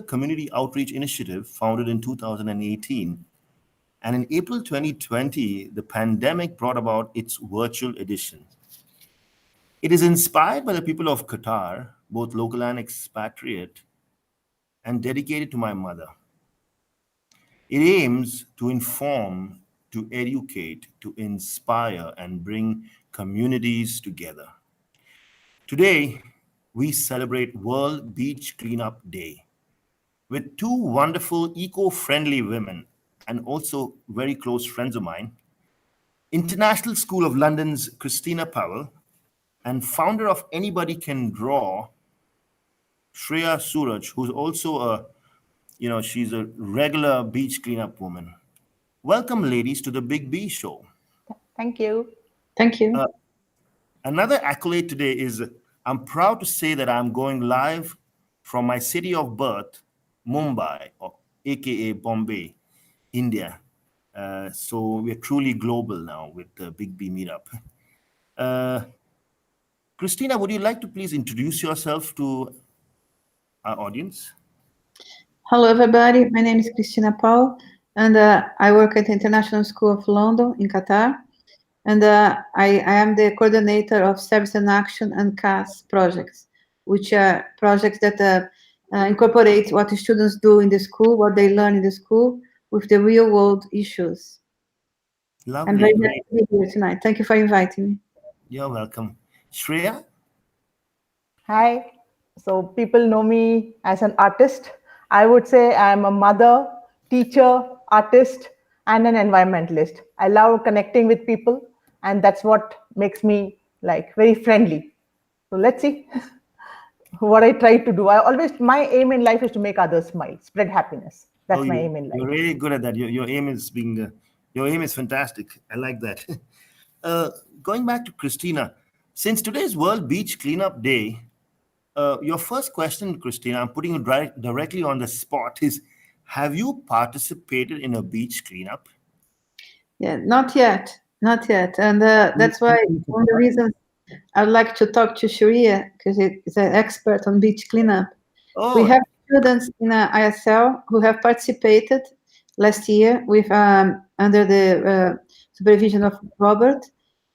community outreach initiative founded in 2018. And in April 2020, the pandemic brought about its virtual edition. It is inspired by the people of Qatar, both local and expatriate, and dedicated to my mother. It aims to inform, to educate, to inspire, and bring communities together. Today, we celebrate World Beach Cleanup Day with two wonderful eco-friendly women and also very close friends of mine, International School of London's Cristina Powell and founder of Anybody Can Draw, Shreya Suraj, who's also she's a regular beach cleanup woman. Welcome, ladies, to the Big B Show. Thank you. Thank you. Another accolade today is I'm proud to say that I'm going live from my city of birth, Mumbai, or aka Bombay, India. So we're truly global now with the Big B Meetup. Cristina, would you like to please introduce yourself to our audience? Hello, everybody. My name is Cristina Paul, and I work at the International School of London in Qatar. And I am the coordinator of Service and Action and CAS projects, which are projects that incorporate what the students do in the school, what they learn in the school, with the real world issues. Lovely. I'm very happy to be here tonight. Thank you for inviting me. You're welcome. Shreya? Hi. So people know me as an artist. I would say I'm a mother, teacher, artist, and an environmentalist. I love connecting with people, and that's what makes me like very friendly. So let's see what I try to do. My aim in life is to make others smile, spread happiness. That's my aim in life. You're really good at that. Your aim is fantastic. I like that. Going back to Cristina, since today's World Beach Cleanup Day, your first question, Cristina, I'm putting it directly on the spot, is have you participated in a beach cleanup? Yeah, not yet. And that's why one of the reasons I'd like to talk to Shreya, because he's an expert on beach cleanup. Oh. We have students in ISL who have participated last year with under the supervision of Robert,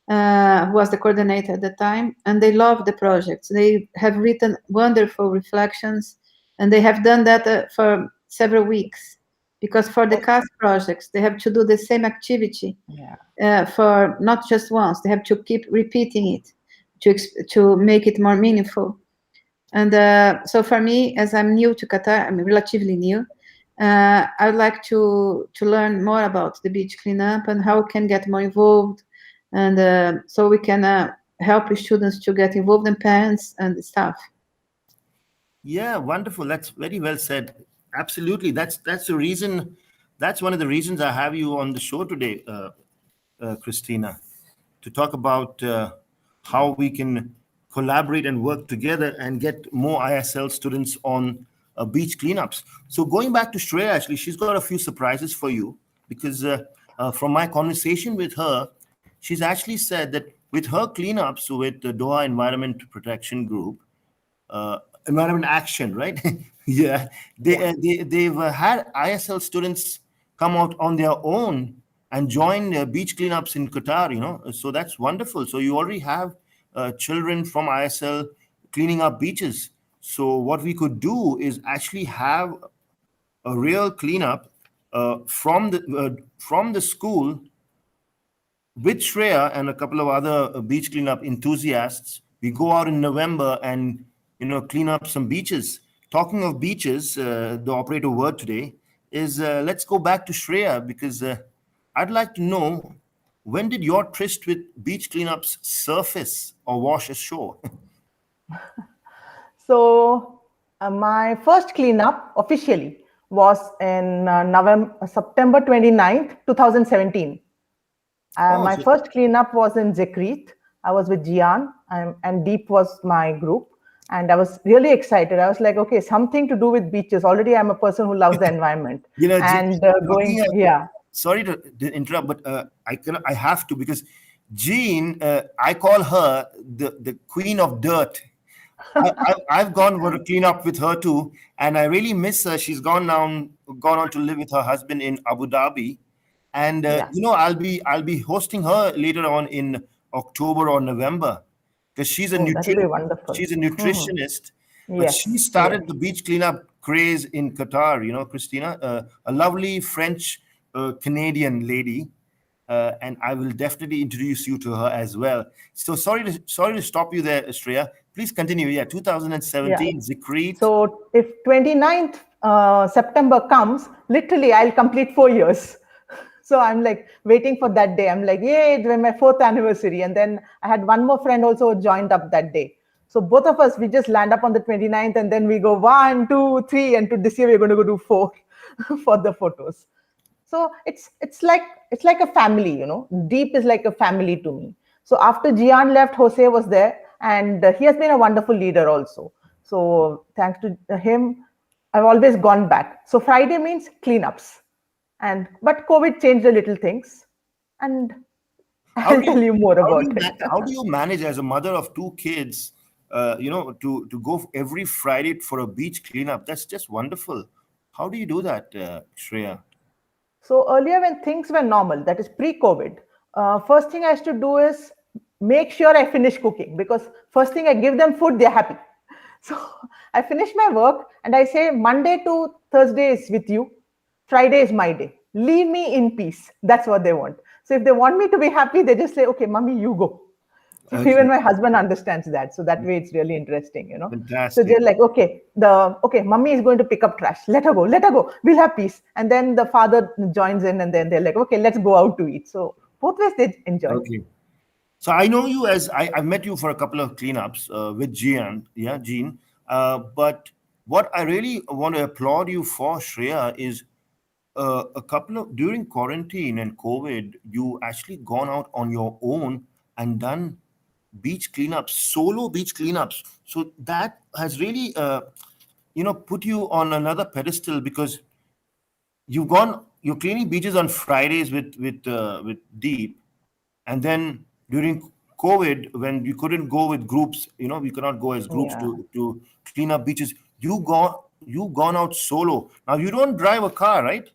who was the coordinator at the time, and they love the project. They have written wonderful reflections, and they have done that for several weeks, because for the CAS projects, they have to do the same activity for not just once. They have to keep repeating it to make it more meaningful. And so for me, as I'm new to Qatar, I'm relatively new, I'd like to learn more about the beach cleanup and how we can get more involved, and so we can help students to get involved, and parents and staff. Yeah, wonderful. That's very well said. Absolutely. That's the reason. That's one of the reasons I have you on the show today, Cristina, to talk about how we can collaborate and work together and get more ISL students on beach cleanups. So going back to Shreya, actually, she's got a few surprises for you, because from my conversation with her, she's actually said that with her cleanups with the Doha Environment Protection Group, Environment Action, right? Yeah, they've had ISL students come out on their own and join beach cleanups in Qatar, so that's wonderful. So you already have children from ISL cleaning up beaches. So what we could do is actually have a real cleanup from the school with Shreya and a couple of other beach cleanup enthusiasts. We go out in November and clean up some beaches. Talking of beaches, the operator word today is let's go back to Shreya, because I'd like to know, when did your tryst with beach cleanups surface or wash ashore? So my first cleanup officially was in September 29th, 2017. My first cleanup was in Zekrit. I was with Jian, and Deep was my group. And I was really excited. I was like, okay, something to do with beaches. Already I'm a person who loves the environment. Sorry to interrupt, but I have to, because Jean, I call her the queen of dirt. I've gone for a cleanup with her too, and I really miss her. She's gone on to live with her husband in Abu Dhabi, and Yeah. I'll be hosting her later on in October or November, because Oh, that will be wonderful. she's a nutritionist, but she Yes, started yes. the beach cleanup craze in Qatar. Christina, a lovely French Canadian lady, and I will definitely introduce you to her as well. So sorry to stop you there, Shreya. Please continue. Yeah, Yeah. 2017 Zikreet. So if 29th September comes, literally I'll complete 4 years. So I'm like waiting for that day. I'm like, yay, it's my fourth anniversary. And then I had one more friend also joined up that day. So both of us, we just land up on the 29th and then we go 1, 2, 3. And to this year, we're going to go do 4 for the photos. So it's like a family, Deep is like a family to me. So after Gian left, Jose was there, and he has been a wonderful leader also. So thanks to him, I've always gone back. So Friday means cleanups, and but COVID changed the little things, and How I'll do tell you you more how do about you it. how do you manage as a mother of two kids? To go every Friday for a beach cleanup. That's just wonderful. How do you do that, Shreya? So earlier, when things were normal, that is pre-COVID, first thing I used to do is make sure I finish cooking, because first thing I give them food, they're happy. So I finish my work and I say Monday to Thursday is with you, Friday is my day. Leave me in peace. That's what they want. So if they want me to be happy, they just say, okay, mommy, you go. So even Okay, my husband understands that. So that way it's really interesting. So fantastic. they're like, okay, mummy is going to pick up trash. Let her go. We'll have peace. And then the father joins in and then they're like, okay, let's go out to eat. So both ways they enjoy. Okay. So I know you as I've met you for a couple of cleanups with Gian, yeah, Jean. But what I really want to applaud you for, Shreya, is a couple of during quarantine and COVID, you actually gone out on your own and done beach cleanups, solo beach cleanups. So that has really, put you on another pedestal, because you're cleaning beaches on Fridays with Deep, and then during COVID, when you couldn't go with groups, we cannot go as groups Yeah. to clean up beaches. You gone out solo. Now you don't drive a car, right?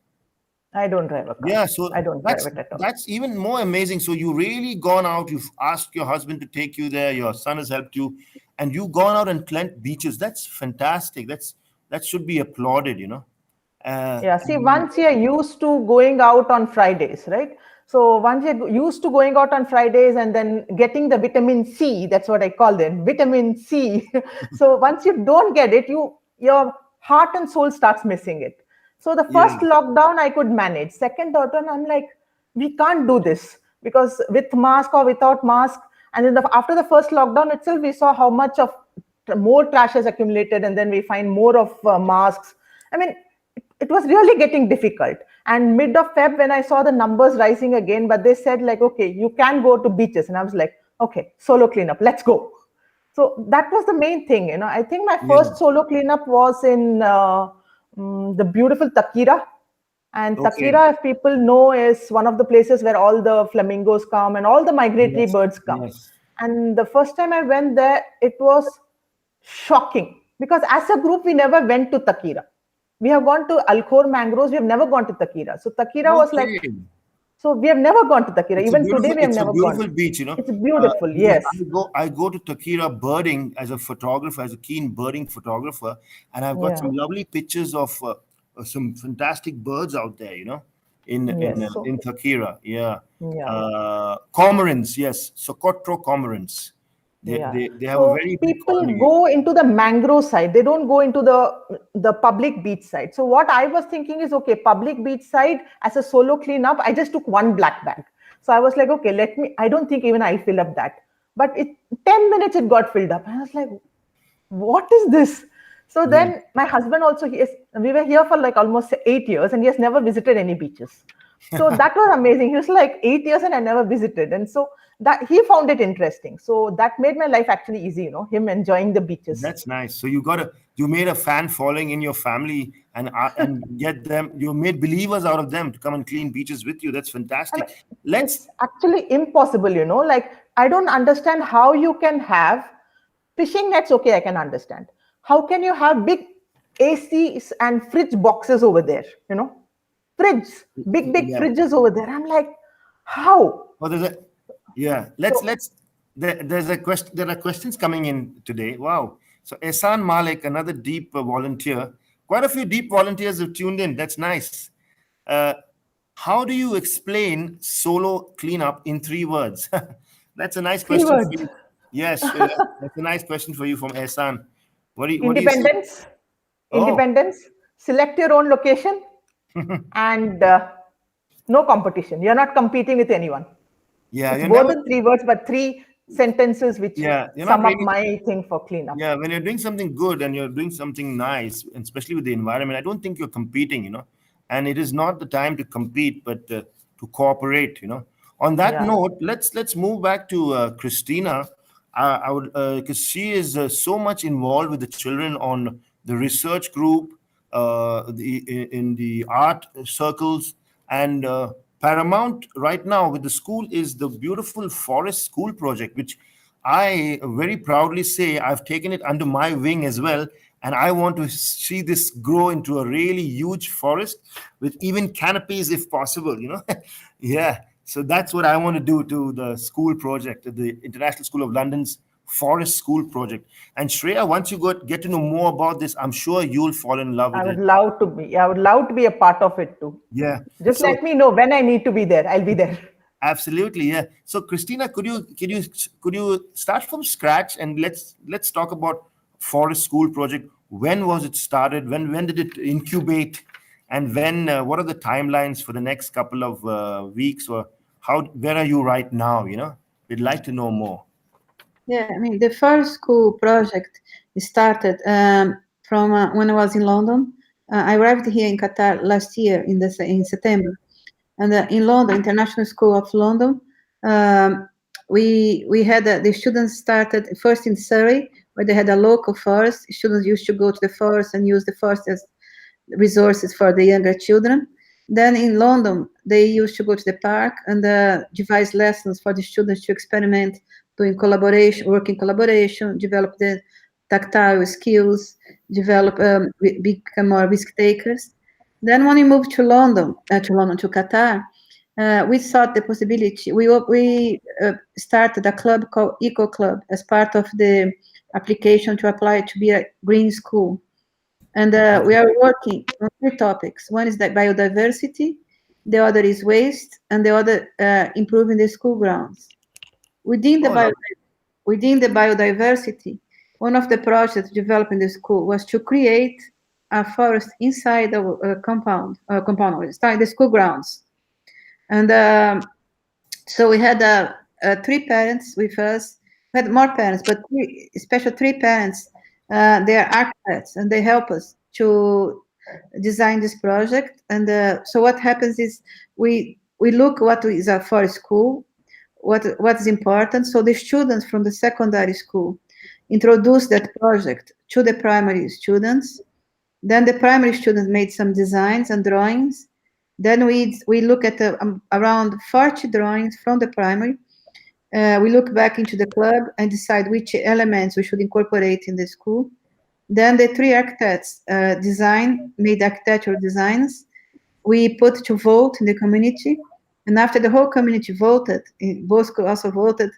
I don't drive a car. Yeah, I so don't drive that's it at all. that's even more amazing. So you really gone out. You've asked your husband to take you there. Your son has helped you, and you gone out and cleaned beaches. That's fantastic. That should be applauded. Yeah, see, And once you're used to going out on Fridays, right? So once you're used to going out on Fridays and then getting the vitamin C, that's what I call them, vitamin C. So once you don't get it, your heart and soul starts missing it. So the yeah, first lockdown I could manage. Second lockdown, I'm like, we can't do this because with mask or without mask. And then after the first lockdown itself, we saw how much of more trash has accumulated, and then we find more of masks. I mean, it was really getting difficult. And mid of Feb, when I saw the numbers rising again, but they said like, okay, you can go to beaches, and I was like, okay, solo cleanup, let's go. So that was the main thing. I think my yeah. first solo cleanup was in the beautiful Takira. And Okay. Takira, if people know, is one of the places where all the flamingos come and all the migratory Yes. birds come. Yes. And the first time I went there, it was shocking because as a group, we never went to Takira. We have gone to Alcor mangroves, we have never gone to Takira. So Takira was like, Okay. so we have never gone to Takira. Even today, we have It's a never gone. beautiful beach. It's beautiful, Because yes. I go to Takira birding as a photographer, as a keen birding photographer, and I've got Yeah, some lovely pictures of some fantastic birds out there. yes. So, In Takira, yeah. yeah. Cormorants, yes, Socotra cormorants. Yeah. They have a So very big people colony. go into the mangrove side. They don't go into the public beach side. So what I was thinking is, okay, public beach side as a solo cleanup, I just took one black bag. So I was like, okay, let me. I don't think even I fill up that. But 10 minutes it got filled up. And I was like, what is this? So Yeah. then my husband also, we were here for like almost 8 years and he has never visited any beaches. So that was amazing. He was like 8 years and I never visited. And so that he found it interesting. So that made my life actually easy, him enjoying the beaches. That's nice. So you made a fan following in your family, and get them. You made believers out of them to come and clean beaches with you. That's I mean, fantastic. Let's it's actually impossible, like I don't understand how you can have Fishing nets, okay, I can understand. How can you have big ACs and fridge boxes over there? Fridges, big Yeah. fridges over there. I'm like, how? Oh, yeah. So There's a question. There are questions coming in today. Wow. So Ehsan Malik, another deep volunteer. Quite a few deep volunteers have tuned in. That's nice. Uh, how do you explain solo cleanup in 3 words? That's a nice three question for words: you. Yes, that's a nice question for you from Ehsan. What do you say? independence, Oh, independence. Select your own location, and no competition. You're not competing with anyone. yeah. It's You're more never. than 3 words, but 3 sentences which Yeah, you're not sum up really. my thing for cleanup. Yeah, when you're doing something good and you're doing something nice, and especially with the environment, I don't think you're competing. And it is not the time to compete, but to cooperate. On that Yeah. note, let's move back to Christina. I would, because she is so much involved with the children on the research group, in the art circles, and paramount right now with the school is the beautiful forest school project, which I very proudly say I've taken it under my wing as well. And I want to see this grow into a really huge forest with even canopies if possible. Yeah. So that's what I want to do to the school project, the International School of London's Forest School project. And Shreya, once you get to know more about this, I'm sure you'll fall in love I with would it. love to be. I would love to be a part of it too. Yeah. Just So let me know when I need to be there. I'll be there. absolutely, yeah. So, Christina, could you start from scratch and let's talk about Forest School project. When was it started? When did it incubate? And what are the timelines for the next couple of weeks? Or where are you right now? We'd like to know more. Yeah, I mean, the first school project started from when I was in London. I arrived here in Qatar last year in September, and in London, International School of London, we had the students started first in Surrey, where they had a local forest. Students used to go to the forest and use the forest as resources for the younger children. Then in London, they used to go to the park and devise lessons for the students to experiment, doing collaboration, work in collaboration, develop the tactile skills, become more risk takers. Then when we moved to London, to Qatar, we thought the possibility. We started a club called Eco Club as part of the application to apply to be a green school. And we are working on 3 topics. One is that biodiversity, the other is waste, and the other improving the school grounds. Within the, Oh, bio, lovely. within the biodiversity, one of the projects developed in the school was to create a forest inside the inside the school grounds. And so we had 3 parents with us. We had more parents, but especially 3 parents. They are architects, and they help us to design this project. And so what happens is we look what is a forest school, what's important. So the students from the secondary school introduced that project to the primary students. Then the primary students made some designs and drawings. Then we look at around 40 drawings from the primary. We look back into the club and decide which elements we should incorporate in the school. Then the 3 architects made architectural designs. We put to vote in the community. And after the whole community voted, Bosco also voted,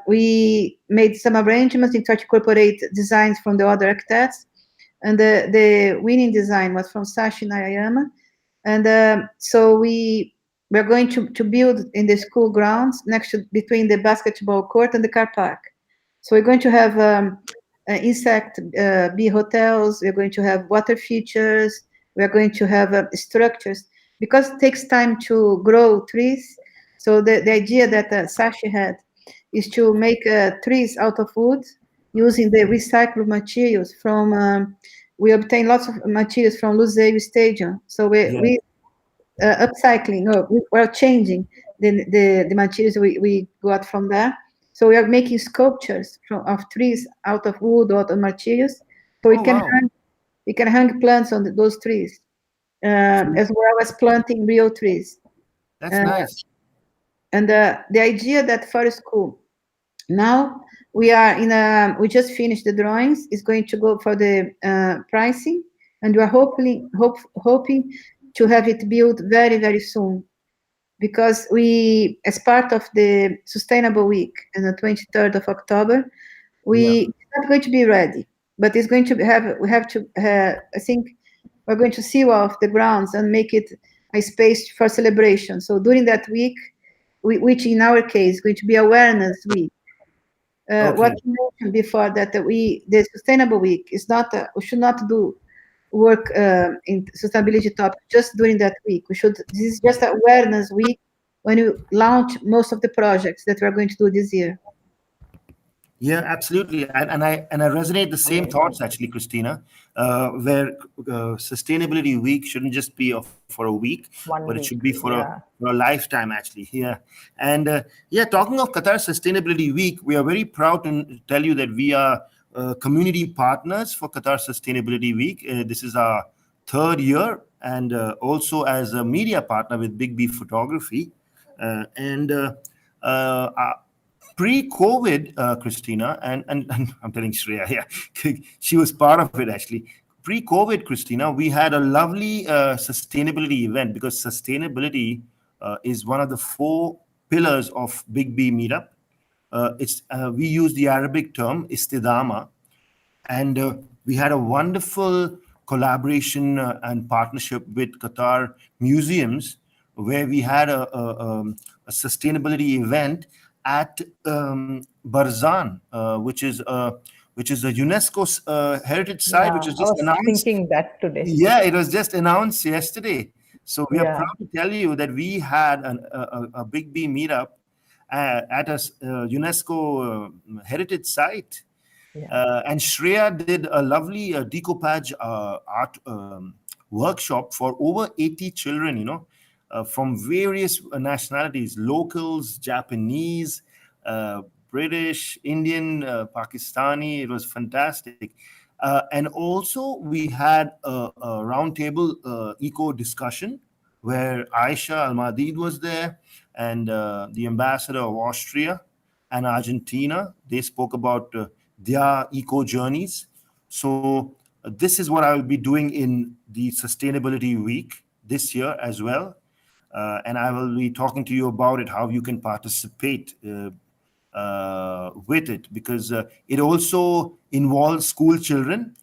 we made some arrangements in try to incorporate designs from the other architects. And the winning design was from Sashi Nayayama. And so we're going to build in the school grounds between the basketball court and the car park. So we're going to have insect bee hotels. We're going to have water features. We're going to have structures, because it takes time to grow trees. So the idea that Sashi had is to make trees out of wood using the recycled materials from. We obtain lots of materials from Luzeiro Stadium. So Yeah. we upcycling, we're changing the materials we got from there. So we are making sculptures of trees out of wood or other materials. So Oh, wow. we can hang plants on those trees, as well as planting real trees. That's nice. And the idea that for school, now we just finished the drawings. It's going to go for the pricing, and we are hoping to have it built very, very soon, because we, as part of the Sustainable Week on the 23rd of October, it's not going to be ready, but it's going to we have to, I think we're going to seal off the grounds and make it a space for celebration. So during that week, which in our case is going to be Awareness Week, what you mentioned before, that the Sustainable Week is not, we should not do work in sustainability topic just during that week. This is just Awareness Week when you launch most of the projects that we're going to do this year. Yeah, absolutely, and I resonate the same thoughts actually, Cristina. Where Sustainability Week shouldn't just be for a week, but it should be for a lifetime actually. Yeah, and talking of Qatar Sustainability Week, we are very proud to tell you that we are community partners for Qatar Sustainability Week. This is our third year, and also as a media partner with Big B Photography, and. Pre-COVID, Cristina, and I'm telling Shreya, yeah, she was part of it actually. Pre-COVID, Cristina, we had a lovely sustainability event, because sustainability is one of the 4 pillars of Big B Meetup. We use the Arabic term istidama, and we had a wonderful collaboration and partnership with Qatar Museums, where we had a sustainability event at Barzan, which is a UNESCO's heritage site, which was just announced. I was thinking that today. Yeah, it was just announced yesterday. So we are proud to tell you that we had a Big B meetup at a UNESCO heritage site. And Shreya did a lovely decoupage art workshop for over 80 children, from various nationalities, locals, Japanese, British, Indian, Pakistani. It was fantastic. And also we had a roundtable eco discussion where Aisha Al-Madid was there, and the ambassador of Austria and Argentina. They spoke about their eco journeys. So this is what I will be doing in the Sustainability Week this year as well. And I will be talking to you about it, how you can participate with it, because it also involves school children.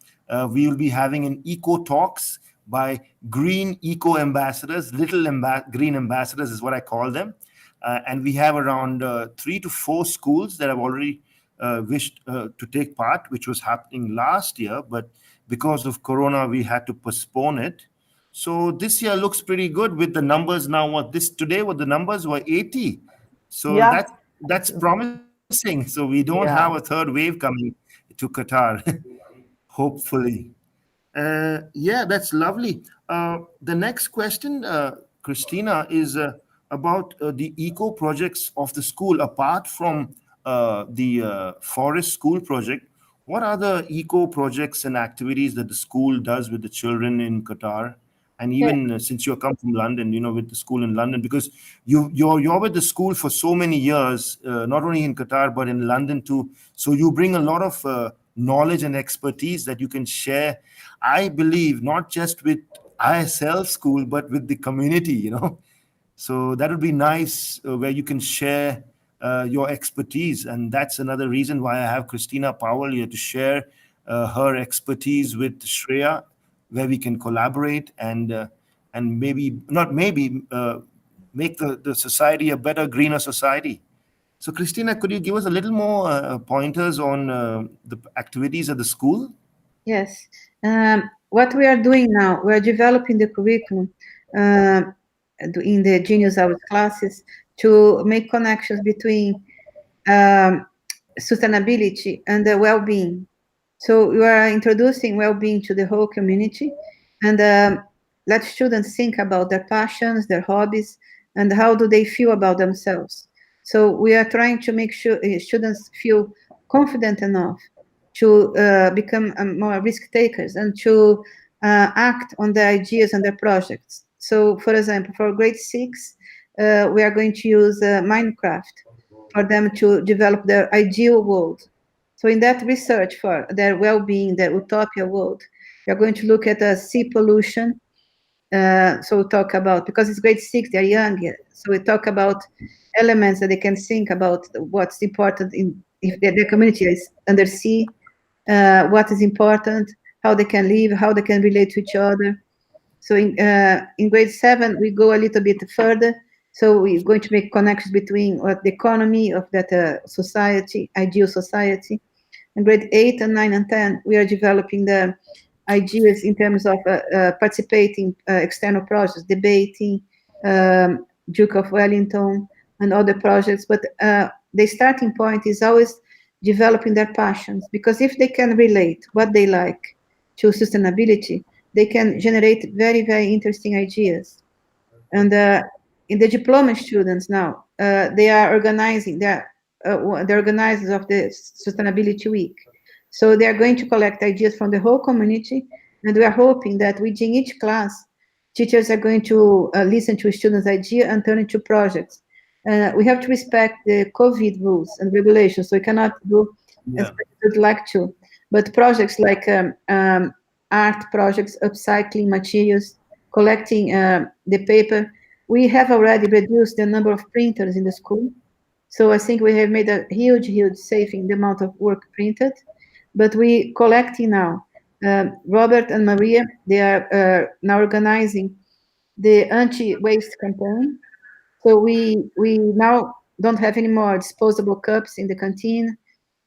We will be having an eco talks by green eco ambassadors, green ambassadors is what I call them. And we have around 3 to 4 schools that have already wished to take part, which was happening last year, but because of Corona, we had to postpone it. So this year looks pretty good with the numbers now. Today, the numbers were 80. So that's promising. So we don't have a third wave coming to Qatar, hopefully. That's lovely. The next question, Cristina, is about the eco projects of the school. Apart from the forest school project, what other eco projects and activities that the school does with the children in Qatar? And even since you come from London, with the school in London, because you're with the school for so many years, not only in Qatar but in London too. So you bring a lot of knowledge and expertise that you can share, I believe, not just with ISL school but with the community. So that would be nice, where you can share your expertise, and that's another reason why I have Cristina Powell here to share her expertise with Shreya, where we can collaborate and maybe make the society a better, greener society. So, Cristina, could you give us a little more pointers on the activities at the school? Yes. What we are doing now, we are developing the curriculum in the Genius Hours classes to make connections between sustainability and the well-being. So we are introducing well-being to the whole community, and let students think about their passions, their hobbies, and how do they feel about themselves. So we are trying to make sure students feel confident enough to become more risk takers and to act on their ideas and their projects. So, for example, for grade 6, we are going to use Minecraft for them to develop their ideal world. So in that research for their well-being, their utopia world, we are going to look at sea pollution. So we talk about, because it's grade 6, they're young, so we talk about elements that they can think about what's important if their community is under sea, what is important, how they can live, how they can relate to each other. So in grade 7, we go a little bit further. So we're going to make connections between the economy of that society, ideal society. In grade 8 and 9 and 10, we are developing the ideas in terms of participating external projects, debating, Duke of Wellington, and other projects. But the starting point is always developing their passions, because if they can relate what they like to sustainability, they can generate very, very interesting ideas. And in the diploma students now, they are organizing, they're the organizers of the Sustainability Week. So they are going to collect ideas from the whole community, and we are hoping that within each class, teachers are going to listen to students' idea and turn into projects. We have to respect the COVID rules and regulations, so we cannot do as much as we'd like to. But projects like art projects, upcycling materials, collecting the paper, we have already reduced the number of printers in the school. So I think we have made a huge, huge saving the amount of work printed. But we collecting now. Robert and Maria, they are now organizing the anti-waste campaign. So we now don't have any more disposable cups in the canteen.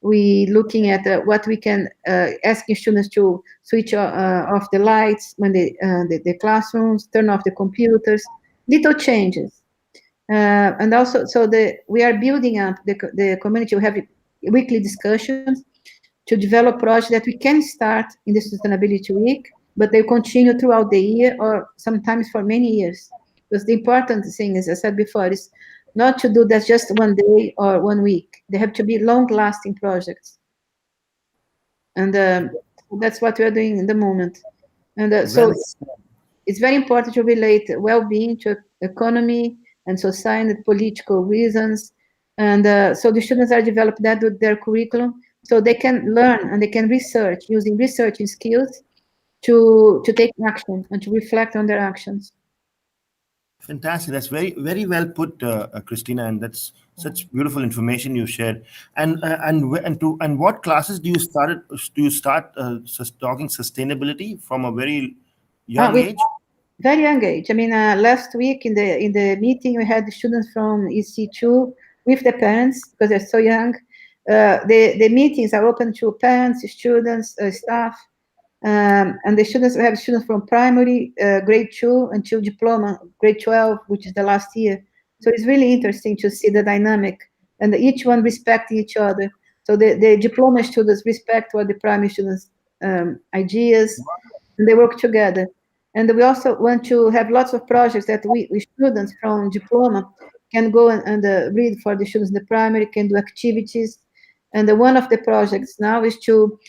We looking at what we can asking students to switch off the lights when the classrooms, turn off the computers, little changes. And also, so we are building up the community. We have weekly discussions to develop projects that we can start in the Sustainability Week, but they continue throughout the year or sometimes for many years. Because the important thing, as I said before, is not to do that just one day or 1 week. They have to be long-lasting projects. And that's what we are doing in the moment. And so it's very important to relate well-being to economy and society and political reasons. And so the students are developing that with their curriculum, so they can learn and they can research using researching skills to take action and to reflect on their actions. Fantastic. That's very, very well put, Christina, and that's such beautiful information you shared. And what classes do you start talking sustainability from a very young With age? very young age. I mean, last week in the meeting, we had the students from EC2 with the parents because they're so young. The meetings are open to parents, students, staff, and the students, we have students from primary, grade 2 until diploma, grade 12, which is the last year. So it's really interesting to see the dynamic and each one respecting each other. So the diploma students respect what the primary students' ideas, and they work together. And we also want to have lots of projects that we students from diploma can go and read for the students in the primary, can do activities. And one of the projects now is to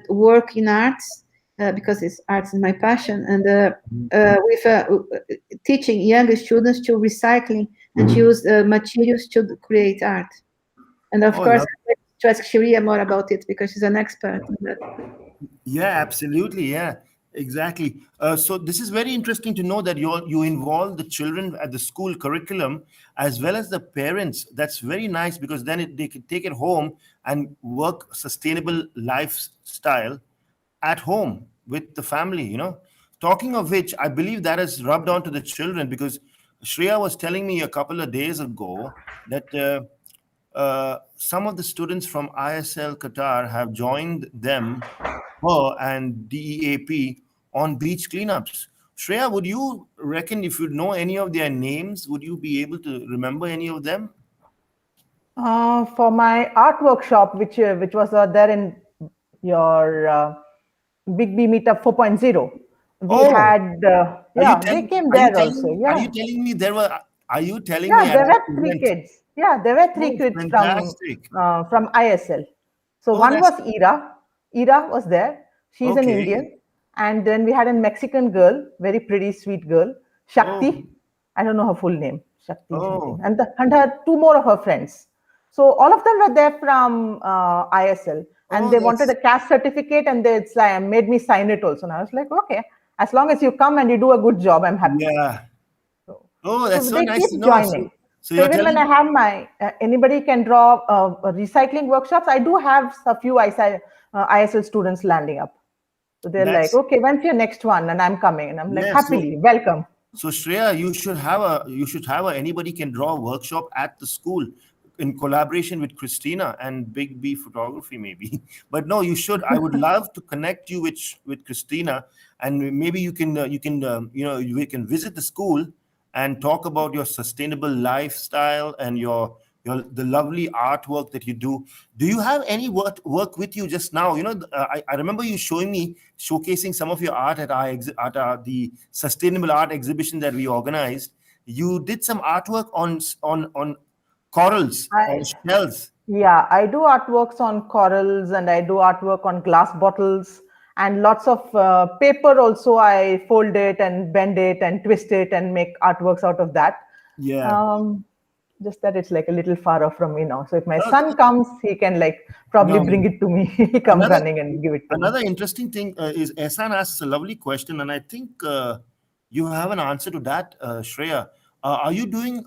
work in arts, because arts is my passion, and with teaching younger students to recycling and to use materials to create art. And of course, I'd like to ask Shreya more about it because she's an expert in that. Yeah, absolutely. Yeah, exactly. So this is very interesting to know that you involve the children at the school curriculum as well as the parents. That's very nice because then they can take it home and work sustainable lifestyle at home with the family. Talking of which, I believe that has rubbed on to the children because Shreya was telling me a couple of days ago that some of the students from ISL Qatar have joined her and DEAP on beach cleanups. Shreya, would you reckon if you know any of their names, would you be able to remember any of them? For my art workshop, which was there in your Big B Meetup 4.0, we Oh, had they came there also. are Yeah, you telling me there were? Are you telling me yeah, at there that were three event? kids. Yeah, there were three Oh, kids fantastic! from ISL. So Oh, one that's was Ira. Ira was there. She's an okay. Indian. And then we had a Mexican girl, very pretty, sweet girl, Oh, Shakti. I don't know her full name, Shakti something. oh, And her two more of her friends. So all of them were there from ISL, and Oh, they wanted that's a caste certificate, and it's like made me sign it also. And I was like, okay, as long as you come and you do a good job, I'm happy. yeah. So, Oh, so that's so they nice to keep know. joining. So So you're even when I telling, have my anybody can draw recycling workshops, I do have a few ISL students landing up. So they're like, that's okay, when's your next one? And I'm coming, and I'm like, yeah. happily welcome. So Shreya, you should have a anybody can draw workshop at the school in collaboration with Cristina and Big B Photography, maybe. But no, you should. I would love to connect you with Cristina, and maybe we can visit the school and talk about your sustainable lifestyle and your the lovely artwork that you do. Do you have any work with you just now? I remember you showing me showcasing some of your art at the sustainable art exhibition that we organized. You did some artwork on corals, on I shells. Yeah, I do artworks on corals, and I do artwork on glass bottles, and lots of paper also. I fold it and bend it and twist it and make artworks out of that. Yeah. Um, just that it's like a little far off from me now. So if my Uh, son comes, he can like probably no. bring it to me. He comes Another running and give it to me. another interesting thing is Ehsan asks a lovely question, and I think you have an answer to that, Shreya. Are you doing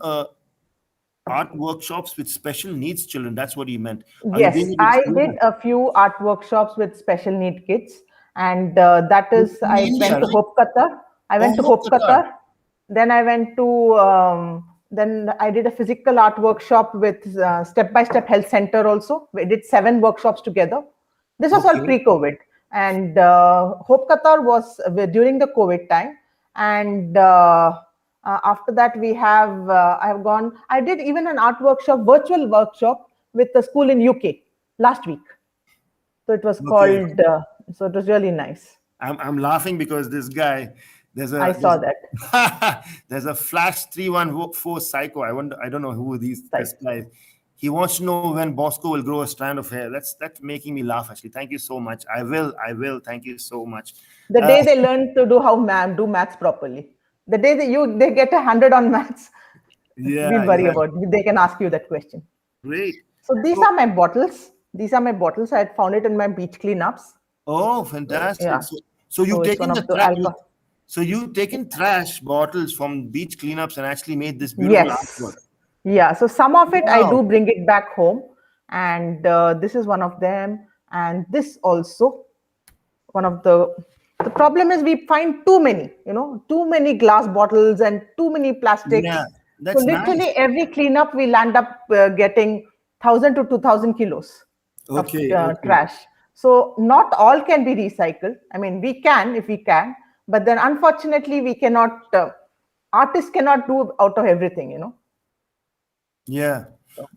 art workshops with special needs children? That's what he meant. Are you doing Yes, it with I did children a few art workshops with special need kids, and that is in I India, went to right? Hope Qatar. I went to Oh, Hope Qatar. Qatar. Then I went to then I did a physical art workshop with Step by Step Health Center. Also, we did 7 workshops together. This was all Okay. pre-COVID, and Hope Qatar was during the COVID time, and after that I have gone. I did even an art workshop, virtual workshop with the school in UK last week. So it was Okay. called. So it was really nice. I'm laughing because this guy, there's I a saw that. there's a Flash 314 psycho. I don't know who this Site. guy is. He wants to know when Bosco will grow a strand of hair. That's making me laugh actually. Thank you so much. I will. Thank you so much. The Uh, day they learn to do do maths properly, the day they get 100 on maths, we'll yeah, worry yeah. about. They can ask you that question. Great. So these So, are my bottles. These are my bottles. I had found it in my beach cleanups. oh, So fantastic. yeah. So you've So it's taken one the of the trash. alpha. So you've taken trash bottles from beach cleanups and actually made this beautiful Yes. artwork. Yeah. So some of it I Wow. do bring it back home, and this is one of them, and this also one of the problem is we find too many glass bottles and too many Yeah, plastics. So that's nice. literally every cleanup we land up getting 1,000 to 2,000 kilos of Okay, okay. trash. So not all can be recycled. I mean, we can if we can, but then unfortunately we cannot. Artists cannot do out of everything. Yeah.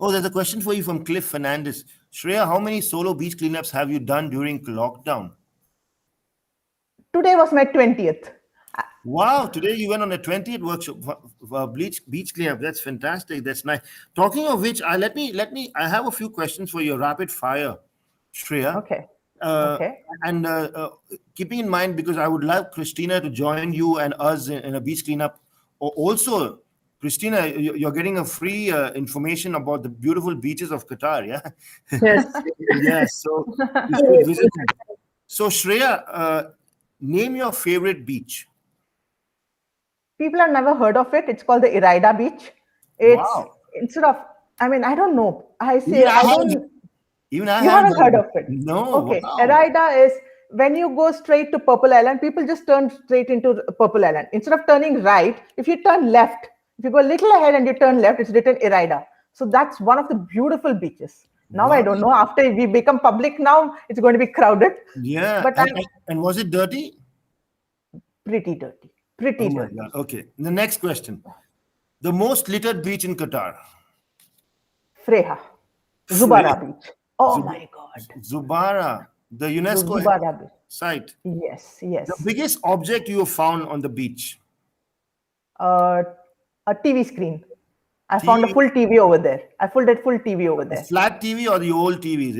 Oh, there's a question for you from Cliff Fernandez. Shreya, how many solo beach cleanups have you done during lockdown? Today was my 20th. Wow, today you went on a 20th workshop for beach cleanup. That's fantastic. That's nice. Talking of which, I have a few questions for your rapid fire, Shreya. Okay. Uh, Okay. and keeping in mind, because I would love Christina to join you and us in a beach cleanup. Also, Christina, you're getting a free information about the beautiful beaches of Qatar. Yeah. Yes. Yes. So you should visit them. So Shreya, name your favorite beach. People have never heard of it. It's called the Iraida Beach. It's Wow. instead of, I mean, I don't know. I Even say, I I haven't. don't, Even I you haven't haven't heard heard of of it. it. No. Okay. Wow. Iraida is when you go straight to Purple Island, people just turn straight into Purple Island. Instead of turning right, if you turn left, if you go a little ahead and you turn left, it's written Iraida. So that's one of the beautiful beaches. Now I Wow. don't know. After we become public now, it's going to be crowded. Yeah. But And, I'm and, and was it dirty? pretty dirty. Pretty Oh my dirty. God. Okay. The next question. The most littered beach in Qatar. Freha. Frey. Zubara Beach. Oh Zub- my God. Zubara, the UNESCO Zubara Beach. site. Yes, The yes. biggest object you have found on the beach. Uh, a TV screen. I found a TV, full TV over there. I folded full TV over the there. flat TV or the old TVs?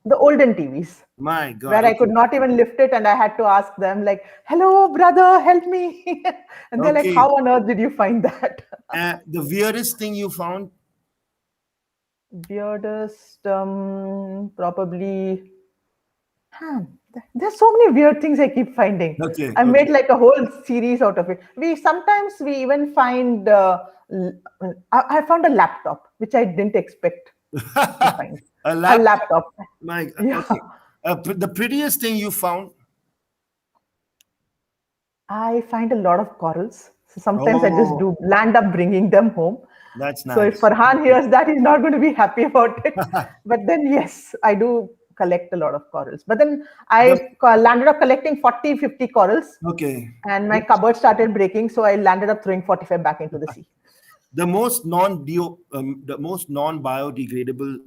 The olden TVs, My God. where I Okay. could not even lift it, and I had to ask them, like, "Hello, brother, help me!" And they're like, Okay. "How on earth did you find that?" The weirdest thing you found? Weirdest, probably. There's so many weird things I keep finding. Okay, I made okay. like a whole series out of it. We even find. I found a laptop which I didn't expect to find. A A laptop. laptop. My, Yeah. okay. The prettiest thing you found? I find a lot of corals. So sometimes I just Oh, do land up bringing them home. that's So if nice. Farhan Okay. hears that, he's not going to be happy about it. But then, yes, I do collect a lot of corals. But then The, landed up collecting 40, 50 corals, okay. and my cupboard started breaking. So I landed up throwing 45 back into the sea. The most non-biodegradable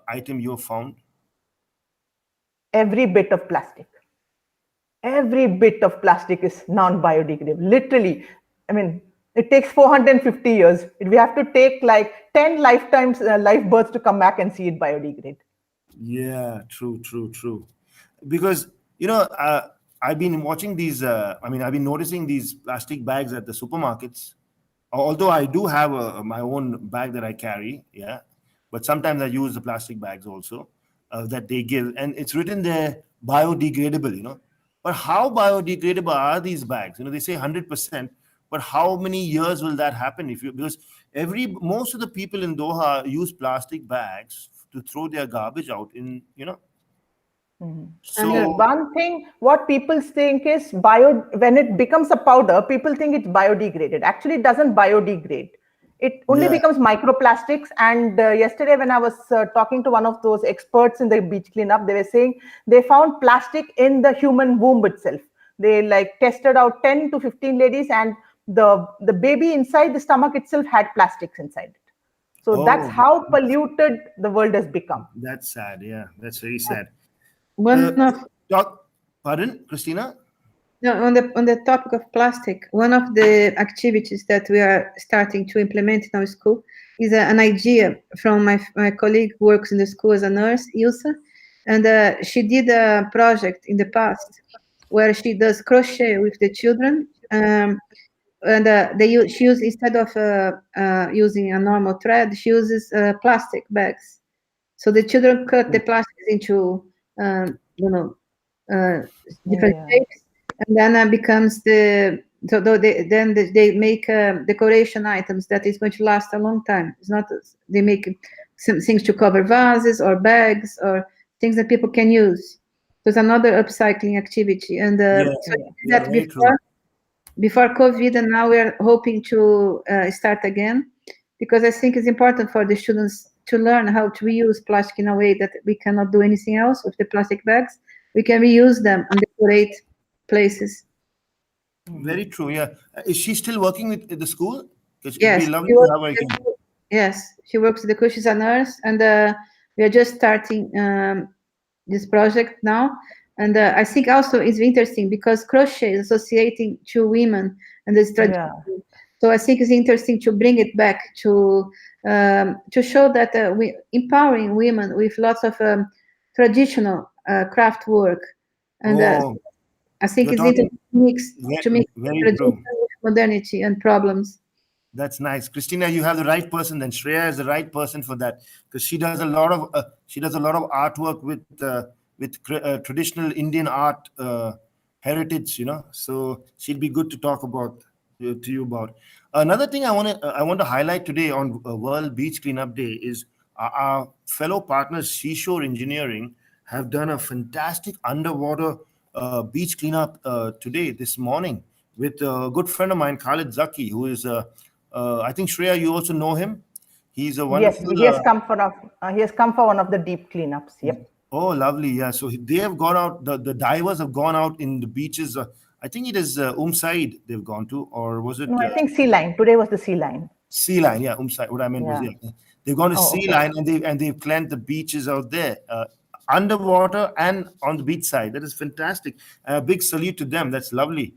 item you have found? Every bit of plastic. Every bit of plastic is non-biodegradable. Literally, I mean, it takes 450 years. We have to take like 10 lifetimes, life births to come back and see it biodegrade. Yeah, true, true, true. Because I've been watching these. I've been noticing these plastic bags at the supermarkets. Although I do have my own bag that I carry, yeah, but sometimes I use the plastic bags also that they give, and it's written there biodegradable. But how biodegradable are these bags? They say 100%, but how many years will that happen if you because every most of the people in Doha use plastic bags to throw their garbage out in. And See, So one thing what people think is when it becomes a powder, people think it's biodegraded. Actually, it doesn't biodegrade. It only yeah. becomes microplastics. And yesterday, when I was talking to one of those experts in the beach cleanup, they were saying they found plastic in the human womb itself. They like tested out 10 to 15 ladies, and the baby inside the stomach itself had plastics inside it. So that's Oh, how polluted the world has become. that's sad. Yeah, that's very sad. Uh, one of talk, pardon, Christina? no, on the topic of plastic, one of the activities that we are starting to implement in our school is an idea from my colleague who works in the school as a nurse, Ilsa, and she did a project in the past where she does crochet with the children, and she uses instead of using a normal thread, she uses plastic bags. So the children cut the plastics into uh, different Yeah. shapes, and then becomes they make decoration items that is going to last a long time. It's not they make some things to cover vases or bags or things that people can use. So it's another upcycling activity, and Yeah, so I did yeah, that very true. before COVID, and now we are hoping to start again, because I think it's important for the students to learn how to reuse plastic in a way that we cannot do anything else with the plastic bags. We can reuse them and decorate places. Very true. Yeah. Is she still working with at the school? Because it'd be Yes, lovely to have her again. she works at the crew. She's a nurse, and we are just starting this project now. And I think also it's interesting because crochet is associating to women and this tradition. Yeah. So I think it's interesting to bring it back to show that we empowering women with lots of traditional craft work, and Oh, I think you're it's talking interesting mix to mix very tradition true. with modernity and problems. That's nice, Christina. You have the right person. Then Shreya is the right person for that because she does a lot of artwork with traditional Indian art heritage. So she'll be good to talk about to you about. Another thing I want to highlight today on World Beach Cleanup Day is our fellow partners Seashore Engineering have done a fantastic underwater beach cleanup today this morning with a good friend of mine, Khalid Zaki, who is I think Shreya, you also know him. He's a Yes, wonderful. he has come for one of the deep cleanups. Yep. Oh, lovely. Yeah. So they have gone out. The divers have gone out in the beaches. I think it is Said they've gone to, or was it No, I think sea line. Today was the sea line. Sea Line? Yeah, Said. What I meant was Yeah. yeah, they've gone to Oh, Sea okay. Line and they've cleansed the beaches out there, underwater and on the beach side. That is fantastic. Big salute to them. That's lovely.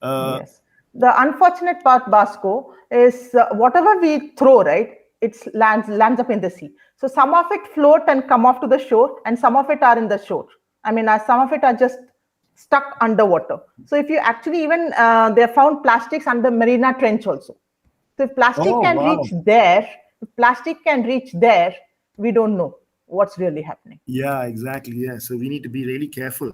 Uh, Yes. The unfortunate part, Basco, is whatever we throw, right? It lands up in the sea. So some of it float and come off to the shore, and some of it are in the shore. I mean, some of it are just stuck underwater. So if you actually even they have found plastics under Marina Trench also. So if plastic oh can reach wow. there, If plastic can reach there, we don't know what's really happening. Yeah, exactly. Yeah. So we need to be really careful.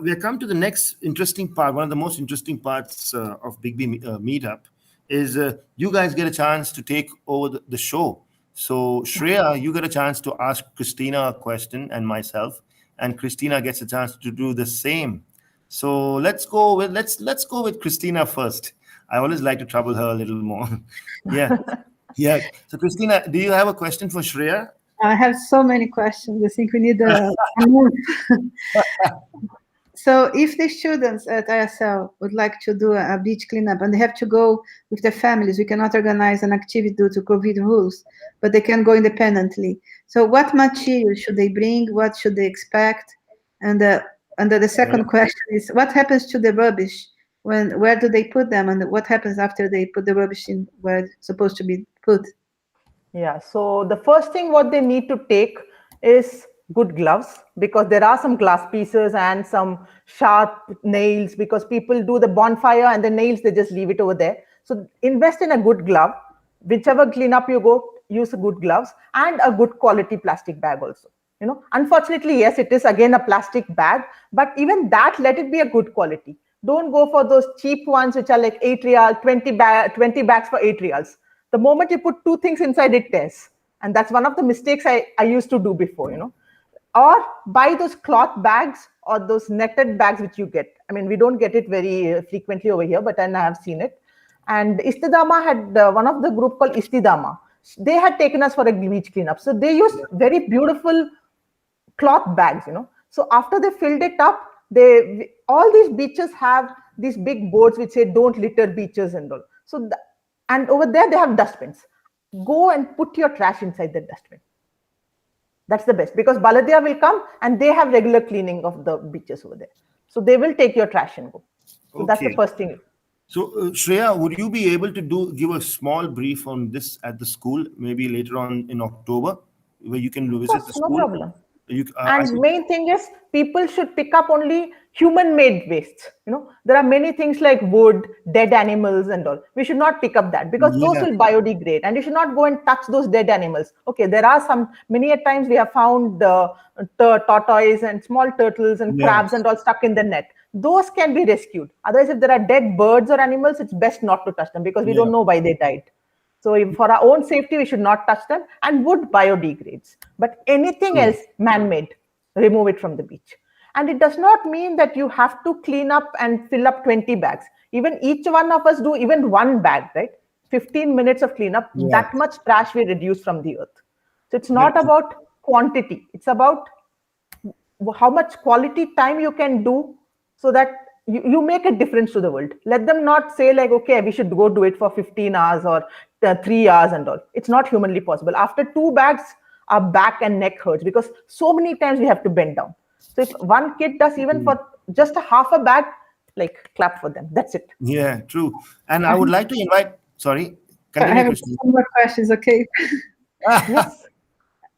We have come to the next interesting part. One of the most interesting parts of Big B Meetup is you guys get a chance to take over the show. So Shreya, you get a chance to ask Christina a question and myself, and Christina gets a chance to do the same. So let's go with Christina first. I always like to trouble her a little more. Yeah. Yeah. So Christina, do you have a question for Shreya? I have so many questions. I think we need a move. So if the students at ISL would like to do a beach cleanup and they have to go with their families, we cannot organize an activity due to COVID rules, but they can go independently. So what material should they bring? What should they expect? And the second question is, what happens to the rubbish? Where do they put them? And what happens after they put the rubbish in where it's supposed to be put? Yeah, so the first thing what they need to take is good gloves, because there are some glass pieces and some sharp nails, because people do the bonfire and the nails, they just leave it over there. So invest in a good glove. Whichever cleanup you go, use good gloves and a good quality plastic bag also. Unfortunately, yes, it is again a plastic bag, but even that, let it be a good quality. Don't go for those cheap ones which are like 8 real, 20 bags for 8 reals. The moment you put two things inside, it tears. And that's one of the mistakes I used to do before. Or buy those cloth bags or those netted bags which you get. I mean, we don't get it very frequently over here, but then I have seen it. And Istidama had one of the group called Istidama. They had taken us for a beach cleanup. So they used very beautiful cloth bags. So after they filled it up, all these beaches have these big boards which say don't litter beaches and all. So and over there they have dustbins. Go and put your trash inside the dustbin. That's the best, because Baladia will come and they have regular cleaning of the beaches over there. So they will take your trash and go. So that's the first thing. So Shreya, would you be able to give a small brief on this at the school, maybe later on in October, where you can visit the school? No problem. And main thing is, people should pick up only human-made wastes. There are many things like wood, dead animals and all. We should not pick up that, because those will biodegrade, and you should not go and touch those dead animals. Okay, there are many a times we have found tortoise and small turtles and crabs and all stuck in the net. Those can be rescued. Otherwise, if there are dead birds or animals, it's best not to touch them, because we don't know why they died. So for our own safety, we should not touch them. And wood biodegrades. But anything else, man-made, remove it from the beach. And it does not mean that you have to clean up and fill up 20 bags. Even each one of us do even one bag, right? 15 minutes of cleanup, that much trash we reduce from the earth. So it's not about quantity. It's about how much quality time you can do, so that you make a difference to the world. Let them not say like, okay, we should go do it for 15 hours or 3 hours and all. It's not humanly possible. After 2 bags, our back and neck hurts, because so many times we have to bend down. So if one kid does even for just a half a bag, like, clap for them. That's it. Yeah, true. And I would like to invite, sorry, continue. I have some more questions, okay? Yes.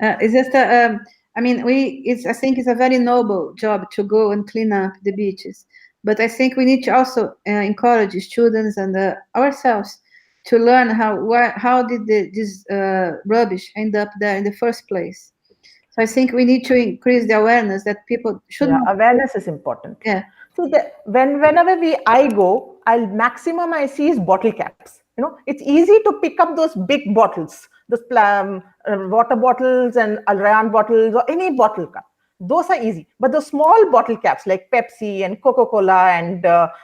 It's just, I mean, I think it's a very noble job to go and clean up the beaches. But I think we need to also encourage students and ourselves to learn how did this rubbish end up there in the first place. So I think we need to increase the awareness that people should. Awareness is important. Yeah. So whenever I go, maximum I see is bottle caps. It's easy to pick up those big bottles, those water bottles and rayon bottles or any bottle cup. Those are easy. But the small bottle caps like Pepsi and Coca-Cola and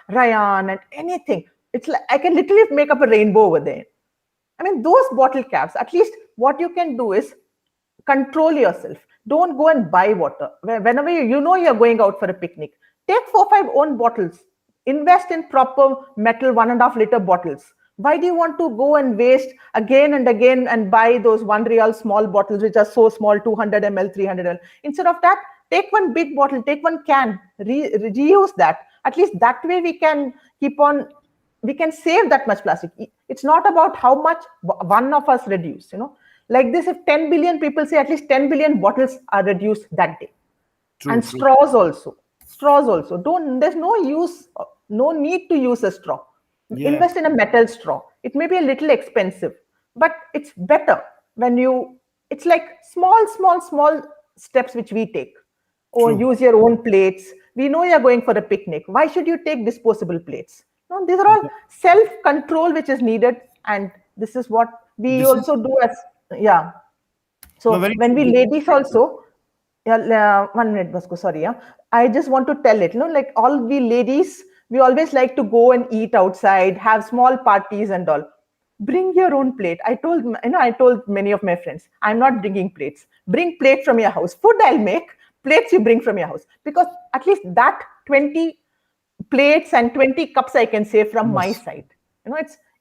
rayon and anything, it's like I can literally make up a rainbow over there. I mean, those bottle caps, at least what you can do is control yourself. Don't go and buy water. Whenever you're going out for a picnic, take 4-5 own bottles. Invest in proper metal 1.5 liter bottles. Why do you want to go and waste again and again and buy those 1 real small bottles which are so small, 200 ml, 300 ml? Instead of that, take one big bottle, take one can, reuse that. At least that way we can save that much plastic. It's not about how much one of us reduce. Like this, if 10 billion people say, at least 10 billion bottles are reduced that day. And straws also. There's no need to use a straw. Invest in a metal straw. It may be a little expensive, but it's better. when you, it's like small steps which we take. Or True. use your own plates. We know you're going for a picnic. Why should you take disposable plates? No, these are all self-control which is needed, and this is what we This is also do as, yeah. no So very when we true. ladies also, yeah, 1 minute, Basko, sorry, yeah. I just want to tell it, like all we ladies, we always like to go and eat outside, have small parties and all. Bring your own plate. I told many of my friends, I'm not bringing plates. Bring plate from your house. Food I'll make, plates you bring from your house. Because at least that 20 plates and 20 cups I can say from my Yes. side.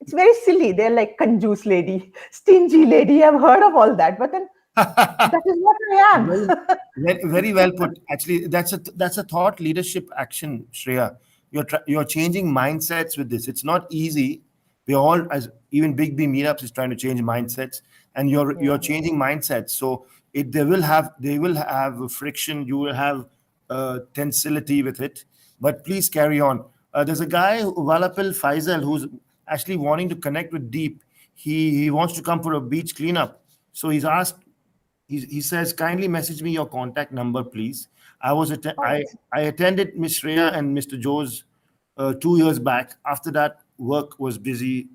It's very silly. They're like conjuice lady, stingy lady. I've heard of all that, but then that is what I Very, am. very well put. Actually, that's a thought leadership action, Shreya. You're changing mindsets with this. It's not easy. We all, as even Big B meetups, is trying to change mindsets, and you're Yeah. changing mindsets. So they will have friction. You will have tensility with it. But please carry on. There's a guy, Valapil Faisal, who's actually wanting to connect with Deep. He wants to come for a beach cleanup. So he's asked he says, kindly message me your contact number, please. Oh, that's I attended Miss Shreya and Mr. Joe's 2 years back. After that, work was busy.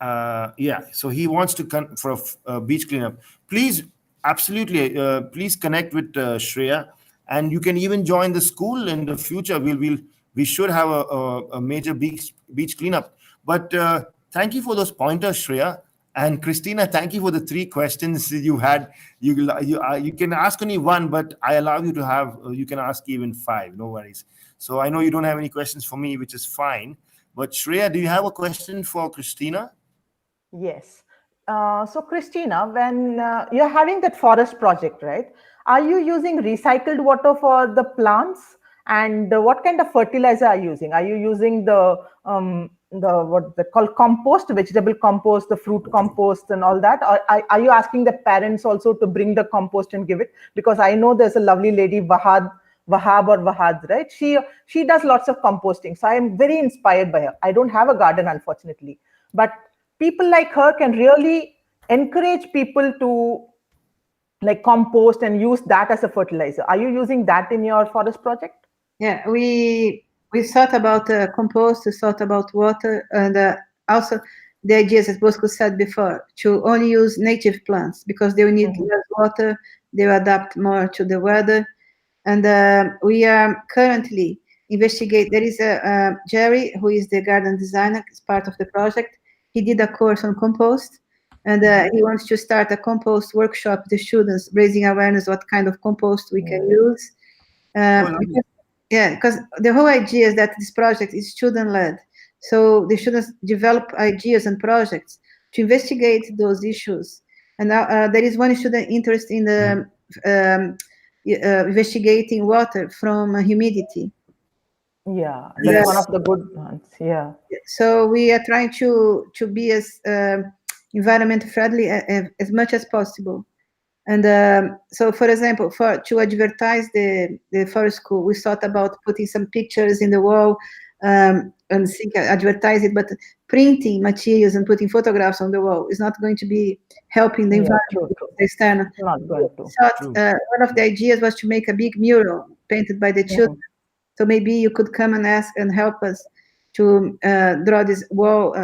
Yeah, so he wants to come for a beach cleanup. Please, absolutely, please connect with Shreya, and you can even join the school in the future. We should have a major beach cleanup. But thank you for those pointers, Shreya. And Christina, thank you for the 3 questions you had. You can ask only one, but I allow you to have. You can ask even 5. No worries. So I know you don't have any questions for me, which is fine. But Shreya, do you have a question for Christina? yes. So, Christina, when you're having that forest project, right? Are you using recycled water for the plants? And what kind of fertilizer are you using? Are you using the what they call compost, vegetable compost, the fruit compost, and all that? Or are you asking the parents also to bring the compost and give it? Because I know there's a lovely lady, Wahab or Wahad, right? She does lots of composting. So I am very inspired by her. I don't have a garden, unfortunately, but people like her can really encourage people to like compost and use that as a fertilizer. Are you using that in your forest project? Yeah, we thought about compost, we thought about water, and also the ideas, as Bosco said before, to only use native plants because they will need less water, they will adapt more to the weather. And we are currently investigate. There is a Jerry, who is the garden designer, is part of the project. He did a course on compost, and he wants to start a compost workshop with the students, raising awareness what kind of compost we can use. Oh, lovely. Because the whole idea is that this project is student-led. So the students develop ideas and projects to investigate those issues. And now there is one student interested in the investigating water from humidity. Yeah, And, that's one of the good ones. Yeah. so we are trying to be as environment friendly as much as possible. And so, for example, to advertise the forest school, we thought about putting some pictures in the wall and advertise it, but printing materials and putting photographs on the wall is not going to be helping the Yeah, environment. true. External. It's not going to. Thought, one of the ideas was to make a big mural painted by the children. So maybe you could come and ask and help us to draw this wall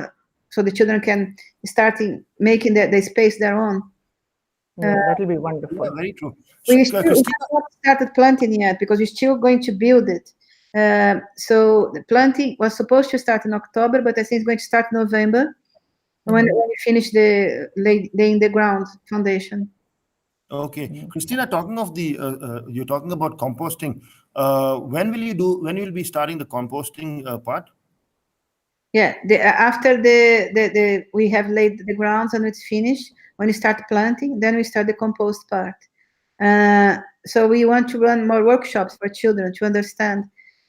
so the children can start making the space their own. Yeah, that'll be Yeah, wonderful. very true. We still have Christina, not started planting yet because we're still going to build it. So the planting was supposed to start in October, but I think it's going to start in November when we finish the laying the ground foundation. okay. Christina, talking of you're talking about composting. When will you be starting the composting part? Yeah, after the we have laid the grounds and it's finished, when we start planting, then we start the compost part. So we want to run more workshops for children to understand.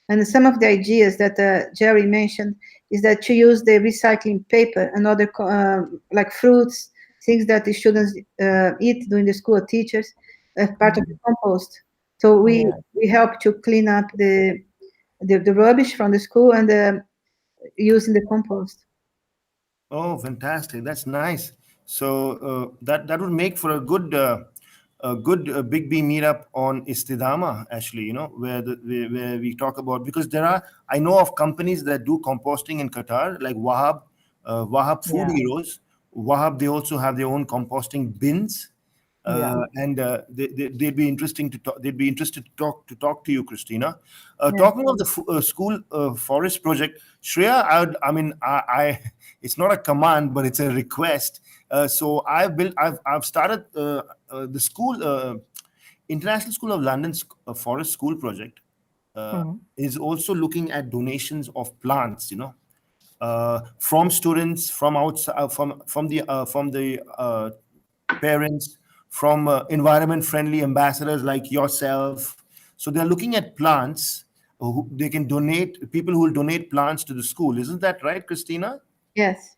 And some of the ideas that Jerry mentioned is that to use the recycling paper and other like fruits, things that the students eat during the school, teachers, as part of the compost. So we help to clean up the rubbish from the school and using the compost. Oh, fantastic! That's nice. So that would make for a good Big B meetup on Istidama, actually, where we talk about, because I know of companies that do composting in Qatar, like Wahab Food Yeah. Heroes. Wahab, they also have their own composting bins. Yeah. And they'd be interesting to talk. They'd be interested to talk to you, Christina. Yeah. Talking of the school forest project, Shreya, it's not a command, but it's a request. So I've started the school, International School of London's Forest School project is also looking at donations of plants. From students, from outside, from the parents, from environment friendly ambassadors like yourself. So they're looking at plants they can donate, people who will donate plants to the school. Isn't that right, Christina? Yes.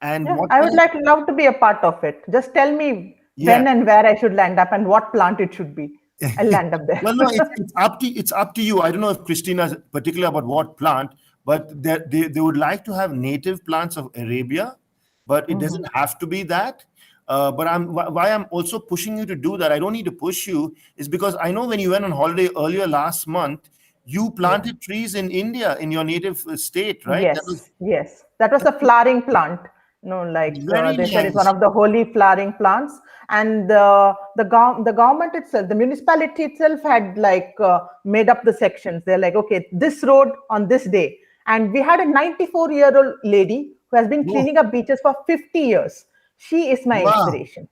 And Yeah, what I would kind of, like love to be a part of it. Just tell me yeah. when and where I should land up and what plant it should be. I'll land up there. Well, no, it's up to you. I don't know if Christina's particular about what plant, but they would like to have native plants of Arabia, but it doesn't have to be that. But why I'm also pushing you to do that. I don't need to push you, is because I know when you went on holiday earlier last month, you Yeah. planted trees in India, in your native state, right? That was Yes, yes. That was a flowering plant. Like very they said, it's one nice. of the holy flowering plants. And the government itself, the municipality itself had like made up the sections. They're like, okay, this road on this day. And we had a 94-year-old lady who has been Oh, cleaning up beaches for 50 years. She is my wow. inspiration.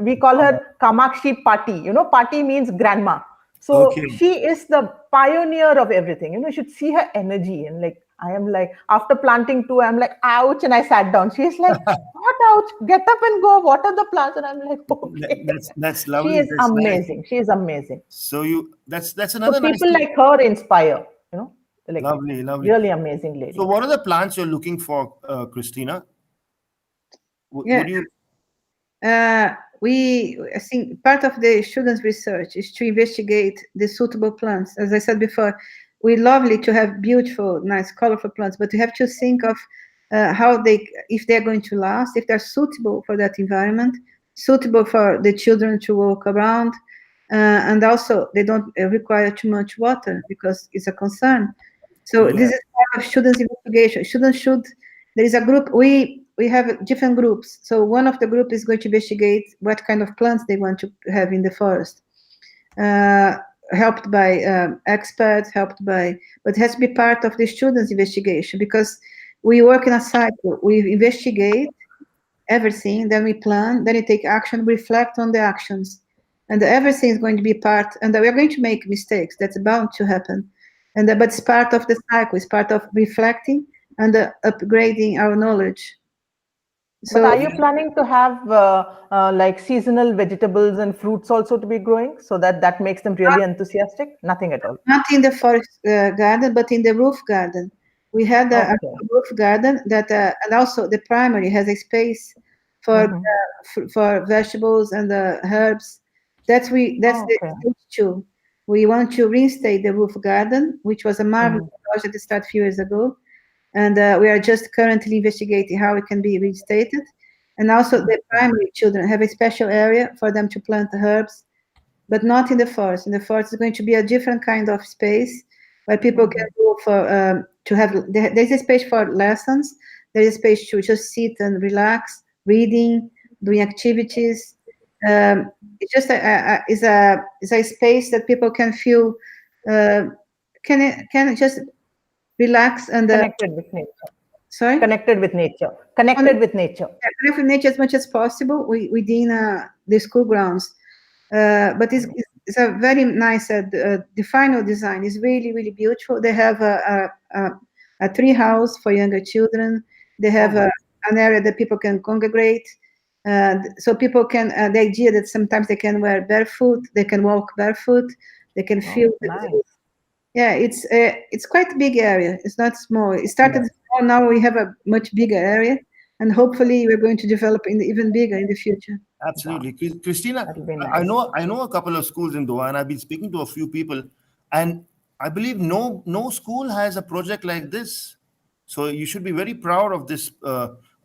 We call her Kamakshi Pati. Pati means grandma. So Okay. she is the pioneer of everything. You should see her energy. And like, I am like, after planting two, I'm like, ouch. And I sat down. She's like, what ouch? Get up and go. Water the plants. And I'm like, okay. That's She lovely. is That's nice. amazing. She is amazing. So that's So another nice people thing. like her inspire, like Lovely, lovely. really amazing So, lady. what are the plants you're looking for, Christina? Yeah. Would you? I think part of the students' research is to investigate the suitable plants. As I said before, we lovely to have beautiful, nice, colorful plants, but we have to think of if they're going to last, if they're suitable for that environment, suitable for the children to walk around, and also they don't require too much water because it's a concern. So Yeah, this is part of students' investigation. Students should. There is a group. We have different groups. So one of the group is going to investigate what kind of plants they want to have in the forest, helped by experts, but it has to be part of the students' investigation because we work in a cycle. We investigate everything, then we plan, then we take action, reflect on the actions, and everything is going to be part. And we are going to make mistakes. That's bound to happen, but it's part of the cycle. It's part of reflecting and upgrading our knowledge. But So are you planning to have like seasonal vegetables and fruits also to be growing so that that makes them really enthusiastic? Nothing at all. not in the forest garden, but in the roof garden. We had a Okay. roof garden that, and also the primary has a space for for vegetables and herbs. That's the Okay. stage two. We want to reinstate the roof garden, which was a marvelous project that started a few years ago, and we are just currently investigating how it can be reinstated. And also, the primary children have a special area for them to plant herbs, but not in the forest. In the forest, it's going to be a different kind of space where people can go for to have. There's a space for lessons. There is a space to just sit and relax, reading, doing activities. It's just is a space that people can feel can just relax and Connected with nature. sorry. Connected with nature. Connected with nature. Connect with nature as much as possible within the school grounds. But it's a very nice, the final design is really, really beautiful. They have a tree house for younger children. They have an area that people can congregate. So people can, the idea that sometimes they can wear barefoot, they can walk barefoot, they can feel. Nice. Yeah, it's quite a big area. It's not small. It started yeah, small. Now we have a much bigger area, and hopefully we're going to develop even bigger in the future. Wow. absolutely. Christina, That'll be I nice. know I know a couple of schools in Doha, and I've been speaking to a few people, and I believe no school has a project like this. So you should be very proud of this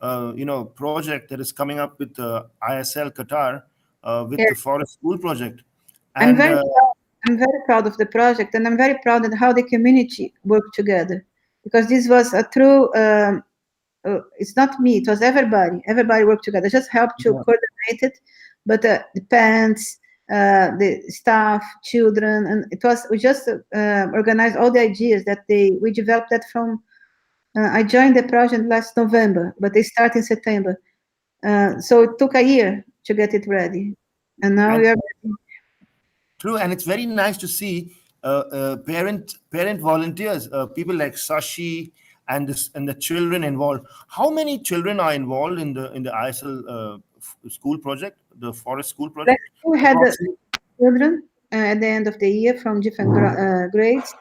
project that is coming up with ISL Qatar with the Yes. Forest School project. I'm And very proud. I'm very proud of the project, and I'm very proud of how the community worked together, because this was a true. It's not me; it was everybody. Everybody worked together. Just helped to coordinate it, but the parents, the staff, children, and it was we just organized all the ideas that we developed that from. I joined the project last November, but they start in September. So it took a year to get it ready, and now we and are. true, and it's very nice to see parent volunteers, people like Sashi and the children involved. How many children are involved in the ISL school project, the Forest School Like, project? we had Approximately. children at the end of the year from different grades.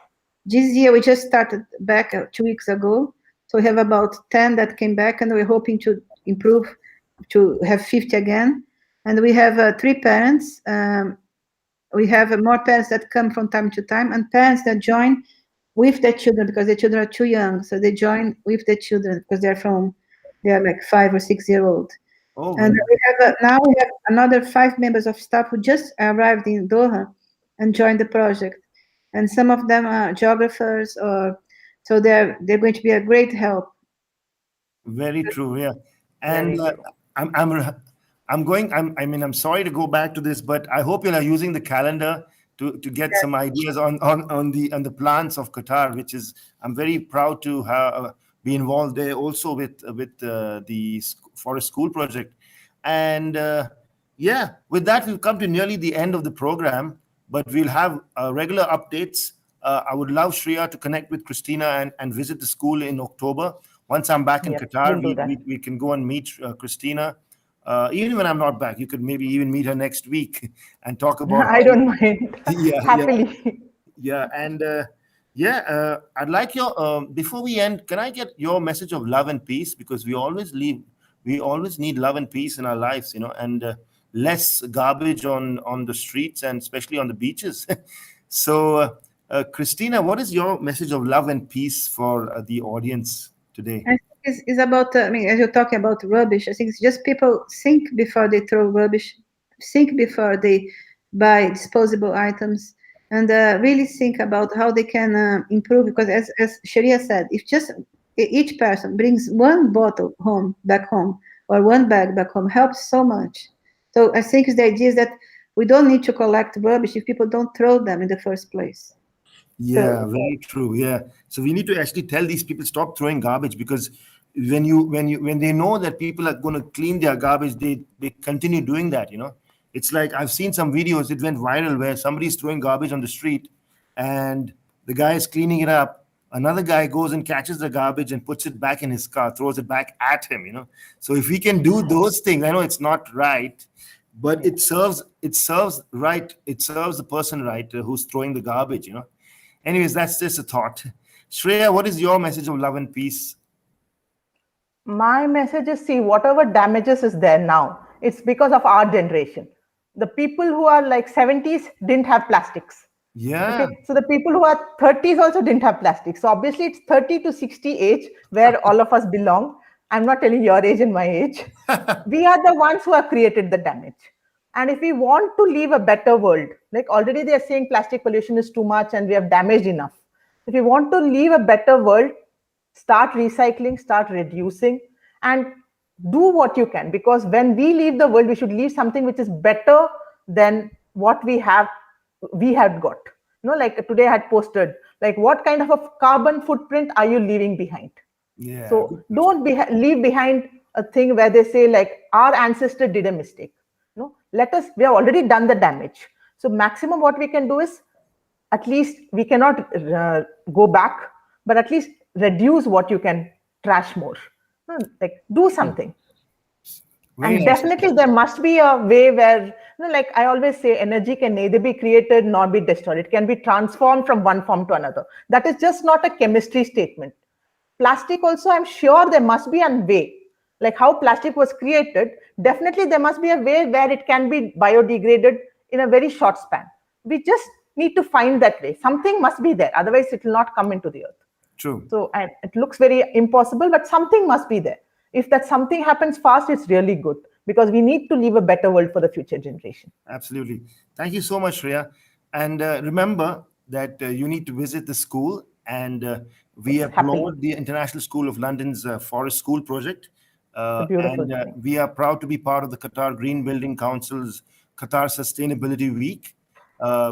This year we just started back 2 weeks ago, so we have about 10 that came back, and we're hoping to improve to have 50 again. And we have 3 parents. We have more parents that come from time to time, and parents that join with their children because the children are too young, so they join with the children because they are like 5 or 6 year old. Oh, And very we have now we have another 5 members of staff who just arrived in Doha and joined the project, and some of them are geographers, or so they're going to be a great help. Very true, yeah. Very And true. I'm I'm I'm going. I mean, I'm sorry to go back to this, but I hope you are using the calendar to get some ideas on the plans of Qatar, which is I'm very proud to be involved there also with the Forest School project. And yeah, with that we've come to nearly the end of the program, but we'll have regular updates. I would love Shreya to connect with Christina and visit the school in October. Once I'm back in Yes, Qatar, we'll do that. we can go and meet Christina. Even when I'm not back, you could maybe even meet her next week and talk about I how. don't mind. Yeah, yeah, Happily. yeah. And yeah, I'd like your before we end, can I get your message of love and peace? Because we always need love and peace in our lives, and less garbage on the streets and especially on the beaches. So, Christina, what is your message of love and peace for the audience today? I think it's about, I mean, as you're talking about rubbish, I think it's just people think before they throw rubbish, think before they buy disposable items, and really think about how they can improve. Because as Sharia said, if just each person brings one bottle back home, or one bag back home, helps so much. So I think the idea is that we don't need to collect rubbish if people don't throw them in the first place. Yeah, So very true. Yeah. So we need to actually tell these people stop throwing garbage, because when they know that people are going to clean their garbage, they continue doing that. It's like I've seen some videos. It went viral where somebody's throwing garbage on the street, and the guy is cleaning it up. Another guy goes and catches the garbage and puts it back in his car, throws it back at him. So if we can do those things, I know it's not right, but yeah. it serves the person right who's throwing the garbage. Anyways, that's just a thought. Shreya, what is your message of love and peace? My message is, see, whatever damages is there now, it's because of our generation. The people who are like 70s didn't have plastics. Yeah. Okay, so the people who are 30s also didn't have plastics. So obviously it's 30 to 60 age where all of us belong. I'm not telling your age and my age. We are the ones who have created the damage. And if we want to leave a better world, like already they are saying plastic pollution is too much and we have damaged enough. If we want to leave a better world, start recycling, start reducing, and do what you can, because when we leave the world we should leave something which is better than what we had got. Like today I had posted, like, what kind of a carbon footprint are you leaving behind? Yeah. So don't leave behind a thing where they say like our ancestor did a mistake. We have already done the damage. So maximum what we can do is, at least we cannot go back, but at least reduce what you can trash more. Like do something. Very And nice. definitely there must be a way where, like I always say, energy can neither be created nor be destroyed. It can be transformed from one form to another. That is just not a chemistry statement. Plastic also, I'm sure there must be a way, like how plastic was created. Definitely there must be a way where it can be biodegraded in a very short span. We just need to find that way. Something must be there, otherwise it will not come into the earth. True. So, and it looks very impossible, but something must be there. If that something happens fast, it's really good because we need to leave a better world for the future generation. Absolutely. Thank you so much, Shreya. And remember that you need to visit the school. And we Yes, happily. applaud the International School of London's Forest School project. It's a beautiful And thing. we are proud to be part of the Qatar Green Building Council's Qatar Sustainability Week.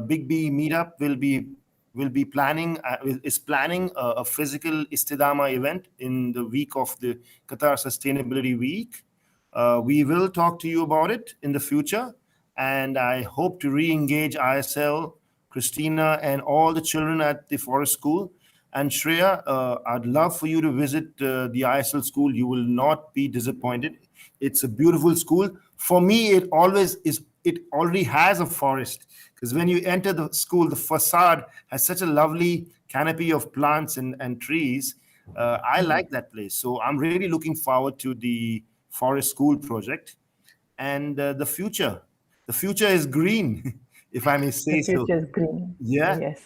Big B Meetup will be planning is planning a physical Istidama event in the week of the Qatar Sustainability Week. We will talk to you about it in the future, and I hope to re-engage ISL, Christina, and all the children at the Forest School. And Shreya, I'd love for you to visit the ISL school. You will not be disappointed. It's a beautiful school. For me, it always is. It already has a forest because when you enter the school, the facade has such a lovely canopy of plants and trees. I like that place. So I'm really looking forward to the Forest School project and the future. The future is green, if I may The say so. future is green. Yeah. Yes.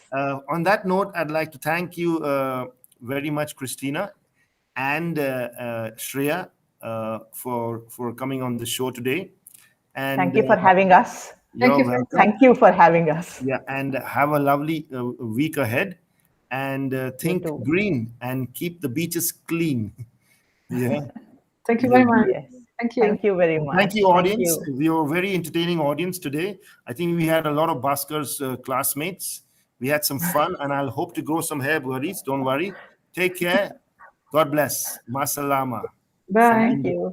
On that note, I'd like to thank you very much, Christina and Shreya, for coming on the show today. And Thank you for having us. Thank you're you for welcome. Thank you for having us. Yeah, and have a lovely week ahead. And You think too. green and keep the beaches clean. Yeah. Thank you very Yeah. much. Yes. Thank you. Thank you very And thank much. you, Thank audience. you. We were a very entertaining audience today. I think we had a lot of Bhaskars classmates. We had some fun, and I'll hope to grow some hair, buddies. Don't worry. Take care. God bless. Masalama. From Bye. Thank India. you.